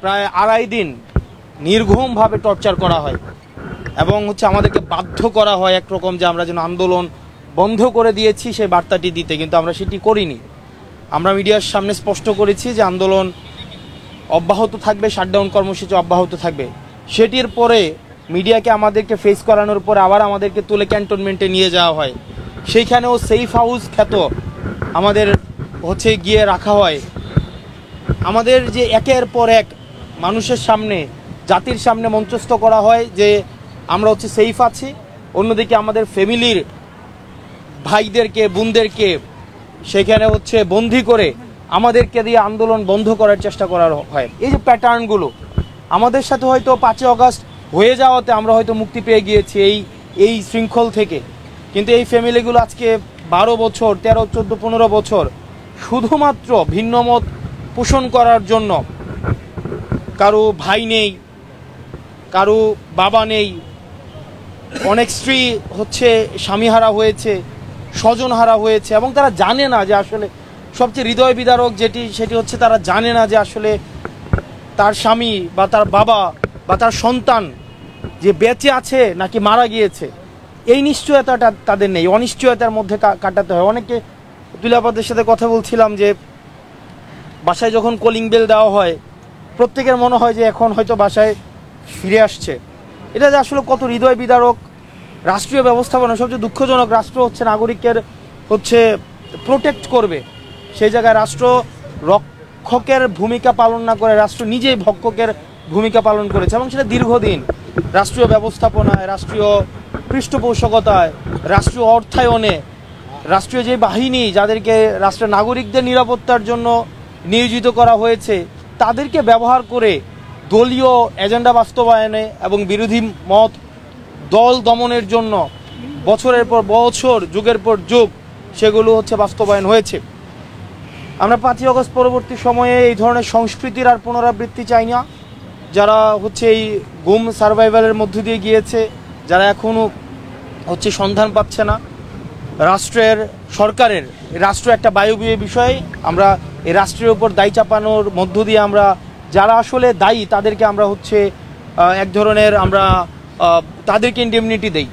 প্রায় 2.5 দিন নির্ঘুমভাবে টর্চার করা হয় এবং আমাদেরকে বাধ্য করা হয় একরকম যে আমরা যেন আন্দোলন বন্ধ করে দিয়েছি সেই বার্তাটি দিতে, কিন্তু আমরা সেটি করিনি। আমরা মিডিয়ার সামনে স্পষ্ট করেছি যে আন্দোলন অব্যাহত থাকবে, শাটডাউন কর্মসূচি অব্যাহত থাকবে। সেটির পরে মিডিয়াকে আমাদেরকে ফেস করানোর পরে আবার আমাদেরকে তুলে ক্যান্টনমেন্টে নিয়ে যাওয়া হয়। সেইখানেও সেফ হাউস খ্যাত আমাদের গিয়ে রাখা হয়। আমাদের যে একের পর এক মানুষের সামনে, জাতির সামনে মঞ্চস্থ করা হয় যে আমরা সেফ আছি, অন্যদিকে আমাদের ফ্যামিলির ভাইদেরকে বোনদেরকে সেখানে বন্দি করে আমাদেরকে দিয়ে আন্দোলন বন্ধ করার চেষ্টা করা হয়। এই যে প্যাটার্নগুলো আমাদের সাথে হয়তো 5 আগস্ট হয়ে যাওয়াতে আমরা হয়তো মুক্তি পেয়ে গিয়েছি এই শৃঙ্খল থেকে, কিন্তু এই ফ্যামিলিগুলো আজকে 12 বছর 13, 14, 15 বছর শুধুমাত্র ভিন্নমত পোষণ করার জন্য, কারো ভাই নেই, কারো বাবা নেই, অনেক স্ত্রী স্বামীহারা হয়েছে, স্বজনহারা হয়েছে এবং তারা জানে না যে আসলে সবচেয়ে হৃদয় বিদারক সেটি তারা জানে না যে আসলে তার স্বামী বা তার বাবা বা তার সন্তান যে বেঁচে আছে নাকি মারা গিয়েছে। এই নিশ্চয়তাটা তাদের নেই, অনিশ্চয়তার মধ্যে কাটাতে হয়। অনেকে দুলাপাদের সাথে কথা বলছিলাম যে বাসায় যখন কলিং বেল দেওয়া হয় প্রত্যেকের মনে হয় যে এখন হয়তো বাসায় ফিরে আসছে। এটা যে আসলে কত হৃদয় বিদারক। রাষ্ট্রীয় ব্যবস্থাপনা সবচেয়ে দুঃখজনক। রাষ্ট্র নাগরিকের প্রোটেক্ট করবে, সেই জায়গায় রাষ্ট্র রক্ষকের ভূমিকা পালন না করে রাষ্ট্র নিজেই ভক্ষকের ভূমিকা পালন করেছে এবং সেটা দীর্ঘদিন। রাষ্ট্রীয় ব্যবস্থাপনায়, রাষ্ট্রীয় পৃষ্ঠপোষকতায়, রাষ্ট্রীয় অর্থায়নে, রাষ্ট্রীয় যে বাহিনী যাদেরকে রাষ্ট্রের নাগরিকদের নিরাপত্তার জন্য নিয়োজিত করা হয়েছে তাদেরকে ব্যবহার করে দলীয় এজেন্ডা বাস্তবায়নে এবং বিরোধী মত দল দমনের জন্য বছরের পর বছর, যুগের পর যুগ সেগুলো বাস্তবায়ন হয়েছে। আমরা 5 আগস্ট পরবর্তী সময়ে এই ধরনের সংস্কৃতির আর পুনরাবৃত্তি চাই না। যারা এই গুম সার্ভাইভালের মধ্য দিয়ে গিয়েছে, যারা এখনও সন্ধান পাচ্ছে না, সরকারের রাষ্ট্র একটা বায়বীয় বিষয়। আমরা এই রাষ্ট্রের উপর দায় চাপানোর মধ্য দিয়ে আমরা যারা আসলে দায়ী তাদেরকে আমরা এক ধরনের আমরা তাদেরকে ইন্ডেমনিটি দেই।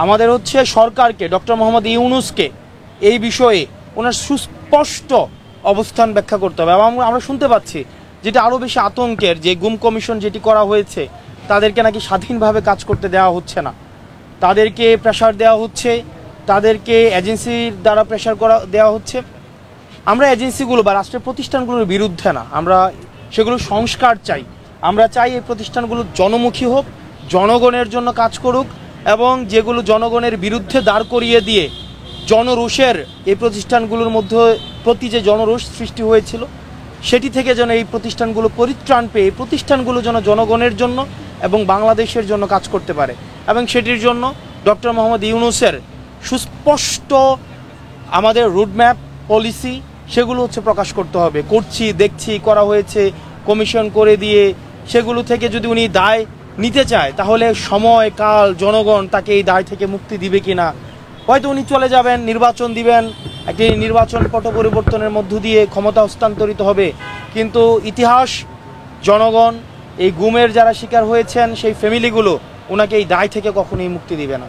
আমাদের সরকারকে, ডক্টর মোহাম্মদ ইউনূসকে এই বিষয়ে ওনার সুস্পষ্ট অবস্থান ব্যাখ্যা করতে হবে। এবং আমরা শুনতে পাচ্ছি যেটা আরও বেশি আতঙ্কের, যে গুম কমিশন যেটি করা হয়েছে তাদেরকে নাকি স্বাধীনভাবে কাজ করতে দেওয়া হচ্ছে না, তাদেরকে প্রেশার দেওয়া হচ্ছে, তাদেরকে এজেন্সির দ্বারা প্রেশার দেওয়া হচ্ছে। আমরা এজেন্সিগুলো বা রাষ্ট্রের প্রতিষ্ঠানগুলোর বিরুদ্ধে না, আমরা সেগুলো সংস্কার চাই। আমরা চাই এই প্রতিষ্ঠানগুলো জনমুখী হোক, জনগণের জন্য কাজ করুক এবং যেগুলো জনগণের বিরুদ্ধে দাঁড় করিয়ে দিয়ে জনরোষের এই প্রতিষ্ঠানগুলোর মধ্যে প্রতি যে জনরোষ সৃষ্টি হয়েছিল সেটি থেকে যেন এই প্রতিষ্ঠানগুলো পরিত্রাণ পেয়ে এই প্রতিষ্ঠানগুলো যেন জনগণের জন্য এবং বাংলাদেশের জন্য কাজ করতে পারে। এবং সেটির জন্য ডক্টর মোহাম্মদ ইউনূসের সুস্পষ্ট আমাদের রুটম্যাপ, পলিসি সেগুলো প্রকাশ করতে হবে। করছি, দেখছি, করা হয়েছে, কমিশন করে দিয়ে সেগুলো থেকে যদি উনি দায় নিতে চায় তাহলে সময়, কাল, জনগণ তাকে এই দায় থেকে মুক্তি দিবে কিনা। হয়তো উনি চলে যাবেন, নির্বাচন দিবেন, একটি নির্বাচন পট পরিবর্তনের মধ্য দিয়ে ক্ষমতা হস্তান্তরিত হবে, কিন্তু ইতিহাস, জনগণ, এই গুমের যারা শিকার হয়েছেন সেই ফ্যামিলিগুলো ওনাকে এই দায় থেকে কখনোই মুক্তি দিবে না।